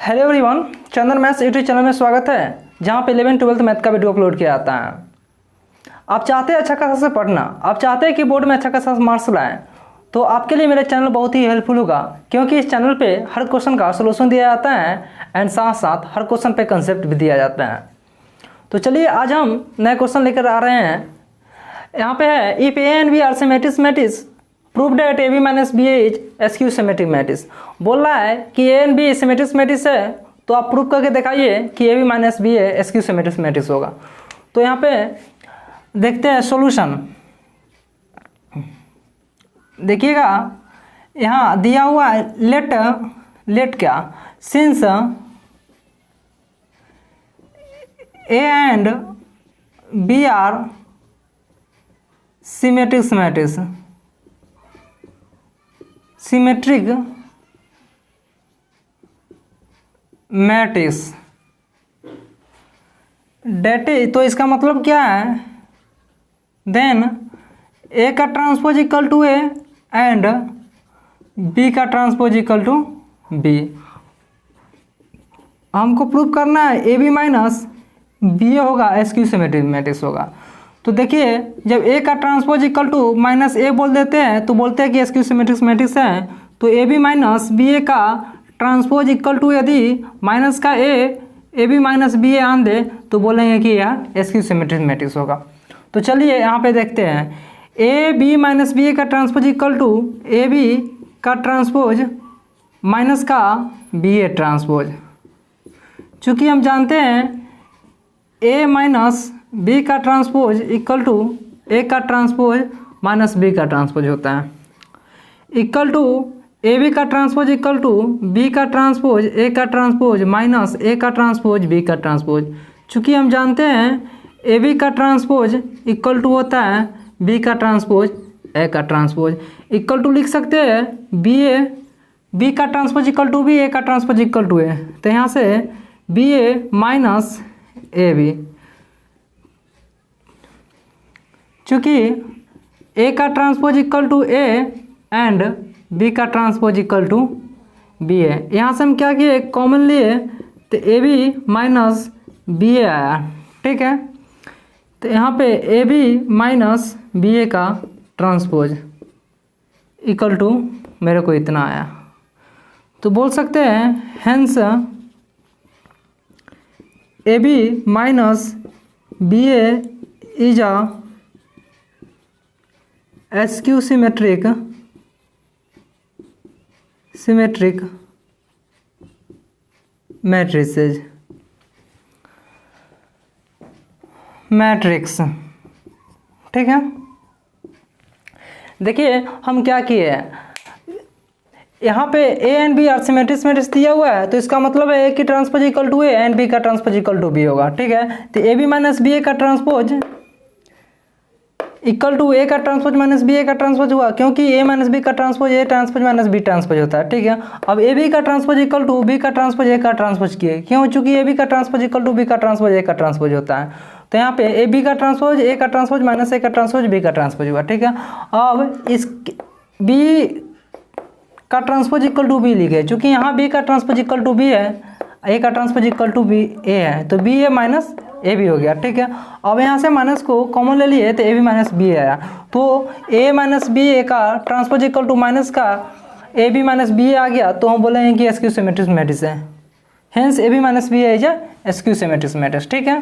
Hello everyone, चंदन maths YouTube channel में स्वागत है, जहां पे 11th-12th मैथ का वीडियो अपलोड किया जाता है। आप चाहते हैं अच्छा खासा से पढ़ना, आप चाहते हैं कि बोर्ड में अच्छा खासा मार्क्स लाएं, तो आपके लिए मेरा चैनल बहुत ही हेल्पफुल होगा, क्योंकि इस चैनल पे हर क्वेश्चन का सोल्यूशन दिया जाता है एंड साथ साथ हर क्वेश्चन पे कंसेप्ट भी दिया जाता है। तो चलिए आज हम नए क्वेश्चन लेकर आ रहे हैं। यहाँ पे है if A and B are symmetric matrix prove that A B minus B is skew symmetric matrix. बोल रहा है कि A and B symmetric matrix है, तो आप प्रूव करके दिखाइए कि ए बी माइनस बी है एसक्यू सिमेट्रिक मैट्रिक्स होगा। तो यहाँ पे देखते हैं सॉल्यूशन। देखिएगा यहाँ दिया हुआ है लेट क्या since A and B are symmetric matrix that is, तो इसका मतलब क्या है, देन ए का transpose equal to A and B का ट्रांसपोज इक्वल टू बी। हमको प्रूव करना है ए बी माइनस बी होगा एसक्यू सिमेट्रिक मैट्रिक्स होगा। तो देखिए जब ए का transpose equal to minus A बोल देते हैं तो बोलते हैं कि एसक्यू सिमेट्रिक मैट्रिक्स है। तो A B minus B A का ट्रांसपोज इक्वल टू यदि माइनस का ए बी माइनस बी ए आन दे तो बोलेंगे कि यह एसक्यू सिमेट्रिक मैट्रिक्स होगा। तो चलिए यहाँ पे देखते हैं A B minus B A का transpose equal to A B का ट्रांसपोज माइनस का बी ए ट्रांसपोज। चूँकि हम जानते हैं ए माइनस बी का ट्रांसपोज इक्वल टू ए का ट्रांसपोज माइनस बी का ट्रांसपोज होता है, इक्वल टू ए बी का ट्रांसपोज इक्वल टू बी का ट्रांसपोज ए का ट्रांसपोज माइनस ए का ट्रांसपोज बी का ट्रांसपोज। चूँकि हम जानते हैं ए बी का ट्रांसपोज इक्वल टू होता है बी का ट्रांसपोज ए का ट्रांसपोज, इक्वल टू लिख सकते हैं बी का transpose equal to B, A का ट्रांसपोज इक्वल टू ए। तो यहाँ से B A minus A B, चूँकि ए का transpose equal to A and B का transpose equal to B A. यहाँ से हम क्या किए, कॉमन लिए तो A B minus B A आया, ठीक है। तो यहाँ पे A B minus B A का ट्रांसपोज इक्वल टू मेरे को इतना आया। तो बोल सकते हैं hence A B minus B A is a skew symmetric matrix, ठीक है। देखिए हम क्या किए हैं, यहाँ पे A and B are symmetric matrix दिया हुआ है, तो इसका मतलब है ए की transpose equal to A and B का ट्रांसपोज इक्वल टू बी होगा, ठीक है। तो A B minus B A का ट्रांसपोज इक्वल टू ए का ट्रांसपोज माइनस बी ए का ट्रांसपोज हुआ, क्योंकि ए माइनस बी का transpose A transpose minus B transpose होता है, ठीक है। अब ए बी का ट्रांसपोज इक्वल टू बी का ट्रांसपोज ए का ट्रांसपोज किए, क्यों, चूंकि ए बी का ट्रांसपोज इक्वल टू बी का ट्रांसपोज ए का ट्रांसपोज होता है। तो यहाँ पे ए बी का ट्रांसपोज ए का ट्रांसपोज माइनस ए का ट्रांसपोज बी का ट्रांसपोज हुआ, ठीक है। अब इस बी का ट्रांसपोज इक्वल टू बी लिखे, चूँकि यहाँ बी का ट्रांसपोज इक्वल टू बी है, ए का transpose equal to B A है, तो B A minus A B हो गया, ठीक है। अब यहाँ से माइनस को कॉमन ले लिए तो ए बी माइनस बी आया, तो ए माइनस बी ए का ट्रांसपोज इक्वल टू माइनस का A B minus B A आ गया, तो हम बोलेंगे कि एसक्यू सिमेट्रिक मैट्रिक्स है। Hence A B minus B A is skew symmetric matrix, ठीक है।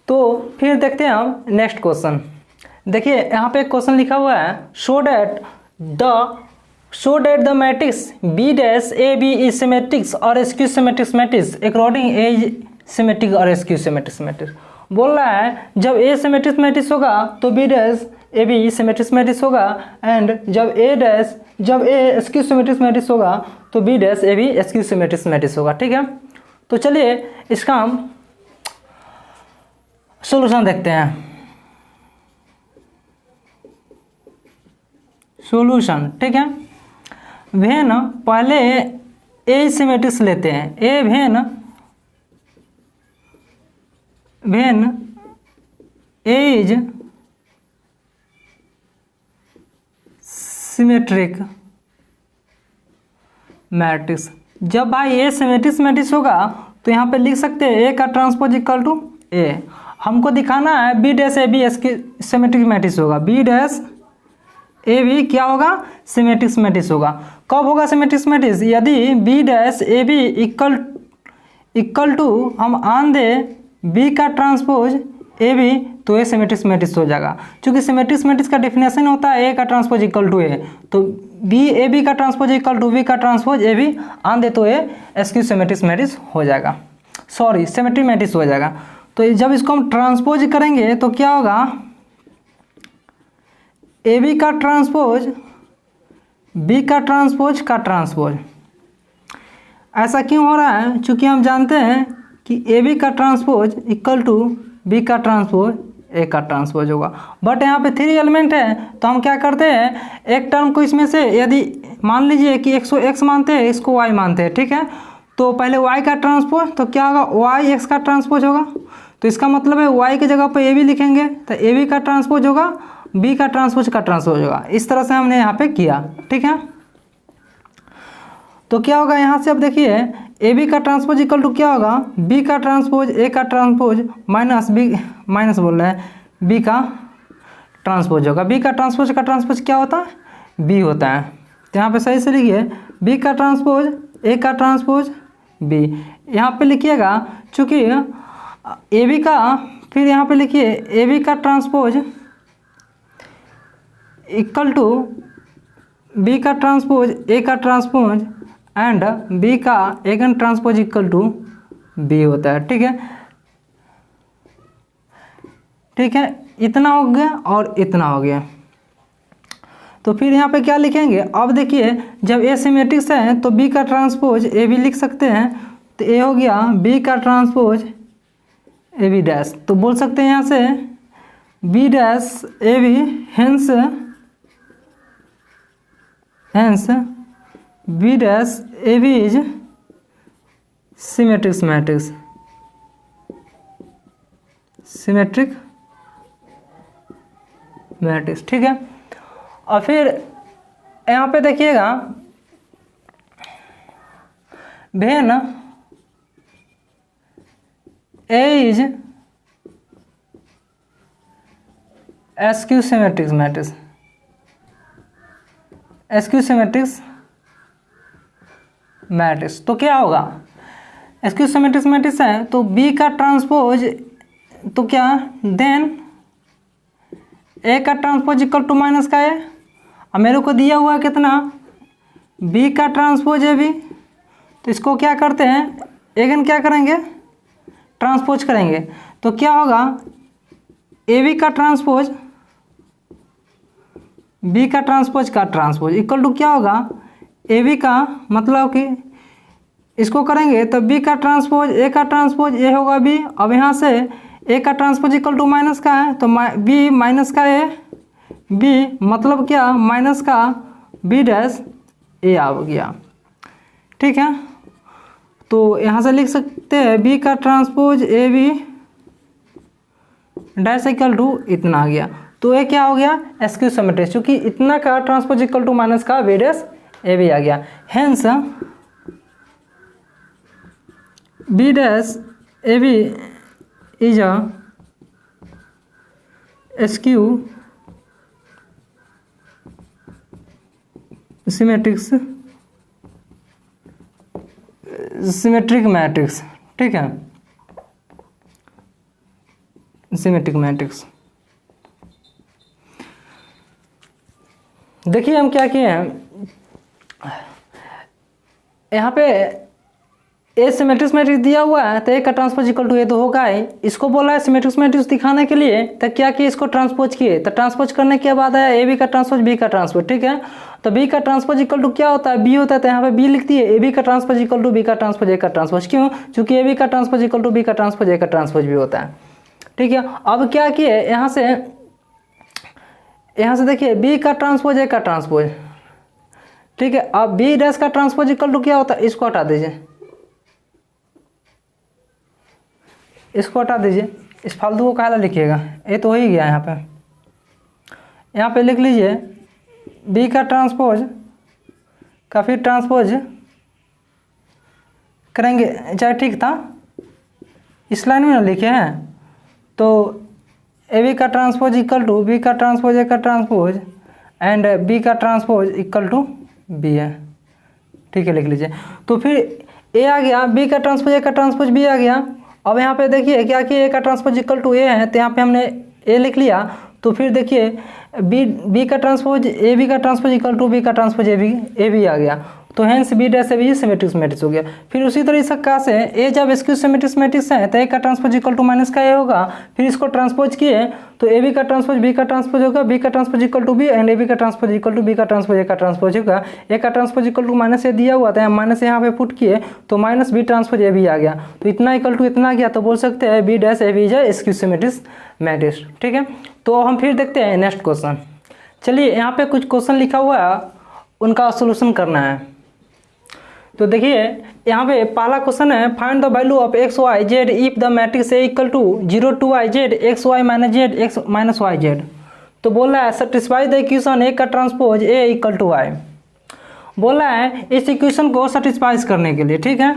तो फिर देखते हैं हम नेक्स्ट क्वेश्चन। देखिए यहाँ पे एक क्वेश्चन लिखा हुआ है, show that the matrix B dash A B is symmetric और skew symmetric matrix according A symmetric और एसक्यू सिमेट्रिक मैट्रिक्स। बोल रहा है जब ए सिमेट्रिक मैट्रिक्स होगा तो B dash A B symmetric matrix होगा, एंड जब ए एसक्यू सिमेट्रिक मैट्रिक्स होगा तो B dash A B skew symmetric matrix होगा, ठीक है। तो चलिए इसका हम सॉल्यूशन देखते हैं। सॉल्यूशन, ठीक है। वेन पहले ए सिमेट्रिक्स लेते हैं, A when A is symmetric matrix जब भाई ए सिमेट्रिक मैट्रिक्स होगा तो यहाँ पे लिख सकते हैं ए का ट्रांसपोज इक्वल टू ए। हमको दिखाना है B dash A B is की सिमेट्रिक मैट्रिक्स होगा, बी डैश ए बी क्या होगा, सिमेट्रिक मैट्रिक्स होगा। कब होगा सिमेट्रिक मैट्रिक्स, यदि B dash A B equal to हम आन दे बी का ट्रांसपोज ए बी, तो ए सिमेट्रिक मैट्रिक्स हो जाएगा। क्योंकि सिमेट्रिक मैट्रिक्स का डिफिनेशन होता है ए का ट्रांसपोज इक्वल टू ए, तो बी ए बी का ट्रांसपोज इक्वल टू बी का ट्रांसपोज ए बी आन दे तो ए एसक्यू सिमेट्रिक मैट्रिक्स हो जाएगा, सॉरी सिमेट्रिक मैट्रिक्स हो जाएगा। तो जब इसको हम ट्रांसपोज करेंगे तो क्या होगा, ए बी का ट्रांसपोज बी का ट्रांसपोज का ट्रांसपोज। ऐसा क्यों हो रहा है, क्योंकि हम जानते हैं कि ए बी का ट्रांसपोज इक्वल टू बी का ट्रांसपोज ए का ट्रांसपोज होगा। बट यहाँ पे 3 एलिमेंट है, तो हम क्या करते हैं, एक टर्म को इसमें से यदि मान लीजिए कि x मानते हैं, इसको y मानते हैं, ठीक है, तो पहले y का ट्रांसपोज, तो क्या होगा, y x का ट्रांसपोज होगा। तो इसका मतलब है y की जगह पर ए बी लिखेंगे, तो ए बी का ट्रांसपोज होगा, बी का ट्रांसपोज होगा। इस तरह से हमने यहाँ पे किया, ठीक है। तो क्या होगा यहाँ से, अब देखिए ए बी का ट्रांसपोज इक्वल टू क्या होगा, बी का ट्रांसपोज ए का ट्रांसपोज माइनस बी, माइनस बोल रहे हैं, बी का ट्रांसपोज होगा। बी का ट्रांसपोज क्या होता है, बी होता है। तो यहाँ पे सही से लिखिए बी का ट्रांसपोज ए का ट्रांसपोज बी, यहाँ पे लिखिएगा, चूँकि ए बी का, फिर यहाँ पे लिखिए ए बी का ट्रांसपोज इक्वल टू बी का ट्रांसपोज ए का ट्रांसपोज एंड बी का एगन ट्रांसपोज इक्वल टू बी होता है, ठीक है। ठीक है, इतना हो गया और इतना हो गया। तो फिर यहाँ पे क्या लिखेंगे, अब देखिए जब ए सिमेट्रिक्स है तो बी का ट्रांसपोज ए बी लिख सकते हैं, तो ए हो गया बी का ट्रांसपोज ए बी डैश। तो बोल सकते हैं यहाँ से B dash A B, hence B dash A B is symmetric matrix, symmetric matrix, ठीक है। और फिर यहाँ पे देखिएगा when A is skew symmetric matrix, skew symmetric matrix, तो क्या होगा, एसक्यू सिमेट्रिक मैट्रिक्स है तो बी का ट्रांसपोज, तो क्या देन ए का ट्रांसपोज इक्वल टू माइनस का ए। अब मेरे को दिया हुआ है कितना, बी का ट्रांसपोज ए बी, तो इसको क्या करते हैं, एगन क्या करेंगे, ट्रांसपोज करेंगे। तो क्या होगा, ए बी का ट्रांसपोज बी का ट्रांसपोज इक्वल टू क्या होगा, ए बी का मतलब कि इसको करेंगे तो बी का ट्रांसपोज ए का ट्रांसपोज ए होगा बी। अब यहाँ से ए का ट्रांसपोज इक्वल टू माइनस का है, तो बी माइनस का ए बी, मतलब क्या, माइनस का बी डैश ए आ गया, ठीक है। तो यहाँ से लिख सकते हैं बी का transpose A B dash equal to इतना आ गया। तो ये क्या हो गया, एसक्यू सिमेट्रिक, क्योंकि इतना का ट्रांसपोज इक्वल टू माइनस का बी डैश ए बी आ गया। Hence B dash A B is a skew symmetric matrix, ठीक है, सिमेट्रिक मैट्रिक्स। देखिए हम क्या किए हैं, यहाँ पे ए सिमेट्रिक मैट्रिक्स दिया हुआ है, तो ए का ट्रांसपोज इक्वल टू ए तो होगा ही। इसको बोला है सिमेट्रिक मैट्रिक्स दिखाने के लिए, तो क्या किए, इसको ट्रांसपोज किए। तो ट्रांसपोज करने के बाद आया ए बी का ट्रांसपोज बी का ट्रांसपोज, ठीक है। तो बी का ट्रांसपोज इक्वल टू क्या होता है, बी होता है, तो यहाँ पे बी लिखती है, ए बी का ट्रांसपोज इक्वल टू बी का ट्रांसपोज ए का ट्रांसपोज। क्यों, क्योंकि ए बी का ट्रांसपोज इक्वल टू बी का ट्रांसपोज ए का ट्रांसपोज भी होता है, ठीक है। अब क्या किए, यहाँ से देखिए बी का ट्रांसपोज ए का ट्रांसपोज, ठीक है। अब बी डैश का ट्रांसपोज इक्वल टू क्या होता है, इसको हटा दीजिए, इसको हटा दीजिए, इस फालतू को काहे लिखिएगा, ये तो हो ही गया। यहाँ पे लिख लीजिए बी का ट्रांसपोज का फिर ट्रांसपोज करेंगे, चाहे ठीक था, इस लाइन में ना लिखे हैं, तो ए बी का ट्रांसपोज इक्वल टू बी का ट्रांसपोज ए का ट्रांसपोज एंड बी का ट्रांसपोज इक्वल टू बी है, ठीक है, लिख लीजिए। तो फिर ए आ गया, बी का ट्रांसपोज ए का ट्रांसपोज बी आ गया। अब यहाँ पे देखिए क्या कि ए का ट्रांसपोज इक्वल टू ए है, तो यहाँ पे हमने ए लिख लिया। तो फिर देखिए बी का ट्रांसपोज ए बी का ट्रांसपोज इक्वल टू बी का ट्रांसपोज ए बी आ गया। तो hence B dash A B symmetric matrix हो गया। फिर उसी तरीके से ए जब एक्सक्यूज सिमेट्रिक मैट्रिक्स है तो ए का ट्रांसपोज इक्वल टू माइनस का ए होगा। फिर इसको ट्रांसपोज किए तो ए बी का ट्रांसपोज बी का ट्रांसपोज होगा, बी का transpose equal to B and A B का ट्रांसपोज इक्वल टू बी का ट्रांसपोज ए का ट्रांसपोज होगा। ए का transpose equal to minus A दिया हुआ था, माइनस यहाँ पे पुट किए तो minus B transpose A B आ गया। तो इतना इक्वल टू इतना गया, तो बोल सकते हैं B dash A B is skew symmetric matrix, ठीक है। तो हम फिर देखते हैं नेक्स्ट क्वेश्चन। चलिए यहाँ पे कुछ क्वेश्चन लिखा हुआ है, उनका सोल्यूशन करना है। तो देखिए यहाँ पे पहला क्वेश्चन है, find the value of X Y Z if the matrix A equal to 0 2 i z X Y minus Z X minus Y Z. तो बोल रहा है सेटिस्फाई द इक्वेशन ए का transpose A equal to I. बोल रहा है इस equation को सेटिस्फाइज करने के लिए, ठीक है।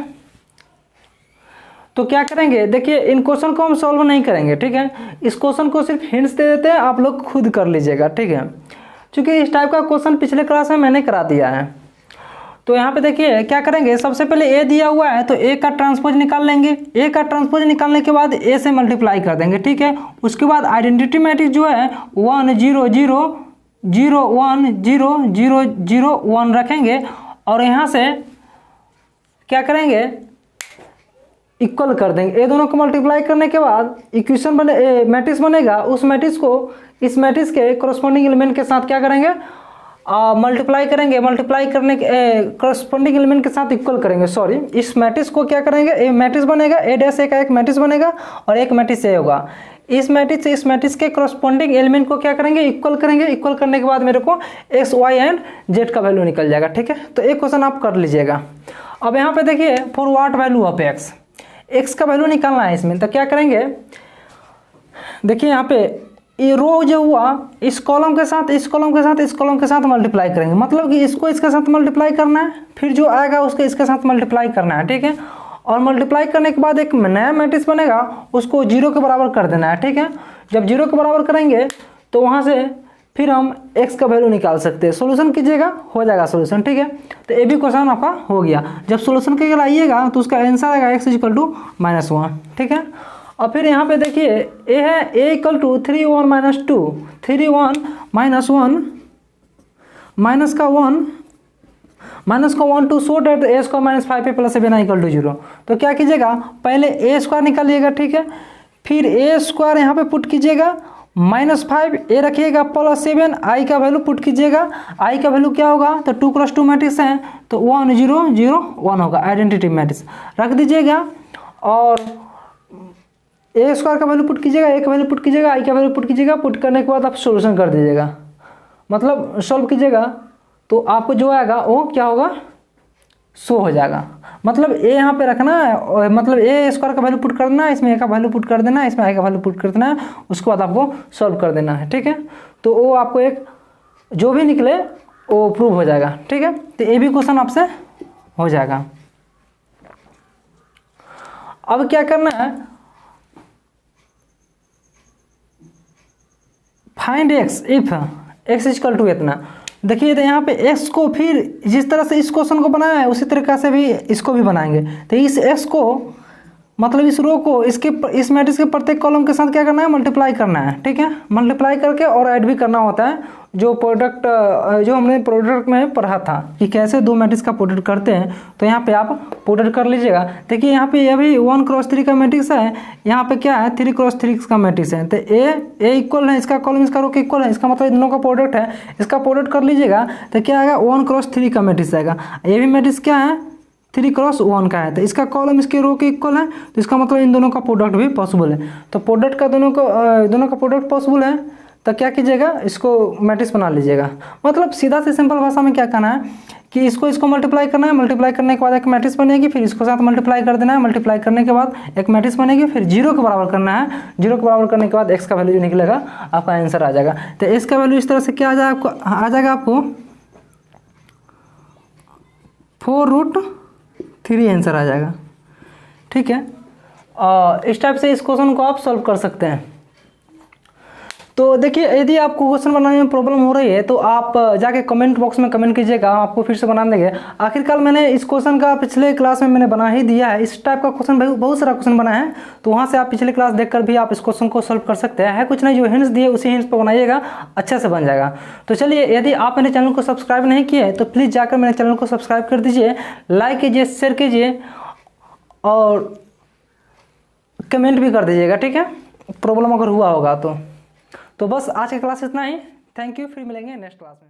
तो क्या करेंगे, देखिए इन क्वेश्चन को हम सॉल्व नहीं करेंगे, ठीक है। इस क्वेश्चन को सिर्फ हिंट्स दे देते हैं, आप लोग खुद कर लीजिएगा, ठीक है। क्योंकि इस टाइप का क्वेश्चन पिछले क्लास में मैंने करा दिया है। तो यहाँ पे देखिए क्या करेंगे, सबसे पहले ए दिया हुआ है तो ए का ट्रांसपोज निकाल लेंगे। ए का ट्रांसपोज निकालने के बाद ए से मल्टीप्लाई कर देंगे, ठीक है। उसके बाद आइडेंटिटी मैट्रिक्स जो है 1 0 0 0 1 0 0 0 1 रखेंगे और यहाँ से क्या करेंगे, इक्वल कर देंगे। ए दोनों को मल्टीप्लाई करने के बाद इक्वेशन बने, मैट्रिक्स बनेगा। उस मैट्रिक्स को इस मैट्रिक्स के करस्पॉन्डिंग एलिमेंट के साथ क्या करेंगे, मल्टीप्लाई करेंगे। मल्टीप्लाई करने के करस्पॉन्डिंग एलिमेंट के साथ इक्वल करेंगे, सॉरी। इस मैट्रिक्स को क्या करेंगे, ए मैट्रिक्स बनेगा, ए डैश ए का एक मैट्रिक्स बनेगा और एक मैट्रिक्स ए होगा। इस मैट्रिक्स से इस मैट्रिक्स के करस्पॉन्डिंग एलिमेंट को क्या करेंगे, इक्वल करेंगे। इक्वल करने के बाद मेरे को एक्स वाई एंड जेड का वैल्यू निकल जाएगा, ठीक है। तो एक क्वेश्चन आप कर लीजिएगा। अब यहाँ पे देखिए for what value of x, x का वैल्यू निकालना है इसमें। तो क्या करेंगे, देखिए यहाँ पे ये रो जो हुआ इस कॉलम के साथ इस कॉलम के साथ इस कॉलम के साथ मल्टीप्लाई करेंगे, मतलब कि इसको इसके साथ मल्टीप्लाई करना है, फिर जो आएगा उसको इसके साथ मल्टीप्लाई करना है, ठीक है। और मल्टीप्लाई करने के बाद एक नया मैट्रिक्स बनेगा, उसको 0 के बराबर कर देना है, ठीक है। जब 0 के बराबर करेंगे तो वहाँ से फिर हम x का वैल्यू निकाल सकते हैं। सोल्यूशन कीजिएगा, हो जाएगा सोल्यूशन, ठीक है। तो ये भी क्वेश्चन आपका हो गया। जब सोल्यूशन के लिए लाइएगा तो उसका आंसर आएगा x इक्वल टू -1, ठीक है। और फिर यहाँ पे देखिए ए है a equal to 3 1 minus 2 3 1 minus 1 minus का 1 two so that A square minus 5 plus 7 equal to 0। तो क्या कीजिएगा, पहले ए स्क्वायर निकालिएगा, ठीक है। फिर ए स्क्वायर यहाँ पे पुट कीजिएगा, -5 ए रखिएगा प्लस 7 आई का वैल्यू पुट कीजिएगा। आई का वैल्यू क्या होगा, तो 2 क्रॉस 2 मैट्रिक्स है तो 1 0 0 1 होगा, आइडेंटिटी मैट्रिक्स रख दीजिएगा। और ए स्क्वायर का वैल्यू पुट कीजिएगा, ए का वैल्यू पुट कीजिएगा, आई का वैल्यू पुट कीजिएगा। पुट करने के बाद आप सोल्यूशन कर दीजिएगा, मतलब सॉल्व कीजिएगा। तो आपको जो आएगा वो क्या होगा, शो हो जाएगा। मतलब ए यहाँ पे रखना है, और मतलब ए स्क्वायर का वैल्यू पुट कर देना है, इसमें ए का वैल्यू पुट कर देना है, इसमें आई का वैल्यू पुट कर देना है, उसके बाद आपको सॉल्व कर देना है, ठीक है। तो वो आपको एक जो भी निकले वो प्रूव हो जाएगा, ठीक है। तो ये भी क्वेश्चन आपसे हो जाएगा। अब क्या करना है, find X if X equal to इतना। देखिए तो यहाँ पे x को फिर जिस तरह से इस क्वेश्चन को बनाया है उसी तरीके से भी इसको भी बनाएंगे। तो इस x को मतलब इस रो को इसके इस मैट्रिक्स के प्रत्येक कॉलम के साथ क्या करना है, मल्टीप्लाई करना है, ठीक है। मल्टीप्लाई करके और ऐड भी करना होता है, जो प्रोडक्ट जो हमने प्रोडक्ट में पढ़ा था कि कैसे दो मैट्रिक्स का प्रोडक्ट करते हैं। तो यहाँ पे आप प्रोडक्ट कर लीजिएगा। देखिए यहाँ पे ये भी 1 क्रॉस 3 का मैट्रिक्स है, यहाँ पे क्या है 3 क्रॉस 3 का मैट्रिक्स है। तो ए इक्वल है, इसका कॉलम इसका रो के इक्वल है, इसका मतलब इन दोनों का प्रोडक्ट है। इसका प्रोडक्ट कर लीजिएगा तो क्या आएगा 1 क्रॉस 3 का मैट्रिक्स आएगा। ये भी मैट्रिक्स क्या है 3 क्रॉस 1 का है, तो इसका कॉलम इसके रो के इक्वल है, तो इसका मतलब इन दोनों का प्रोडक्ट भी पॉसिबल है। तो प्रोडक्ट का दोनों का प्रोडक्ट पॉसिबल है, तो क्या कीजिएगा इसको मैट्रिक्स बना लीजिएगा। मतलब सीधा से सिंपल भाषा में क्या कहना है कि इसको मल्टीप्लाई करना है, मल्टीप्लाई करने के बाद एक मैट्रिक्स बनेगी, फिर इसको साथ मल्टीप्लाई कर देना है, मल्टीप्लाई करने के बाद एक मैट्रिक्स बनेगी, फिर 0 के बराबर करना है। 0 के बराबर करने के बाद x का वैल्यू जो निकलेगा आपका आंसर आ जाएगा। तो x का वैल्यू इस तरह से क्या आ जाएगा आपको 4√3 आंसर आ जाएगा। ठीक है। इस टाइप से इस क्वेश्चन को आप सॉल्व कर सकते हैं। तो देखिए, यदि आपको क्वेश्चन बनाने में प्रॉब्लम हो रही है तो आप जाके कमेंट बॉक्स में कमेंट कीजिएगा, आपको फिर से बना देंगे। आखिरकार मैंने इस क्वेश्चन का पिछले क्लास में मैंने बना ही दिया है। इस टाइप का क्वेश्चन बहुत सारा क्वेश्चन बना है, तो वहाँ से आप पिछले क्लास देखकर भी आप इस क्वेश्चन को सॉल्व कर सकते हैं। है कुछ नहीं, जो हिंट्स दिए उसी हिंट्स पर बनाइएगा, अच्छे से बन जाएगा। तो चलिए, यदि आप मेरे चैनल को सब्सक्राइब नहीं किए तो प्लीज़ जाकर मेरे चैनल को सब्सक्राइब कर दीजिए, लाइक कीजिए, शेयर कीजिए और कमेंट भी कर दीजिएगा, ठीक है, प्रॉब्लम अगर हुआ होगा तो बस आज की क्लास इतना ही। थैंक यू, फिर मिलेंगे नेक्स्ट क्लास में।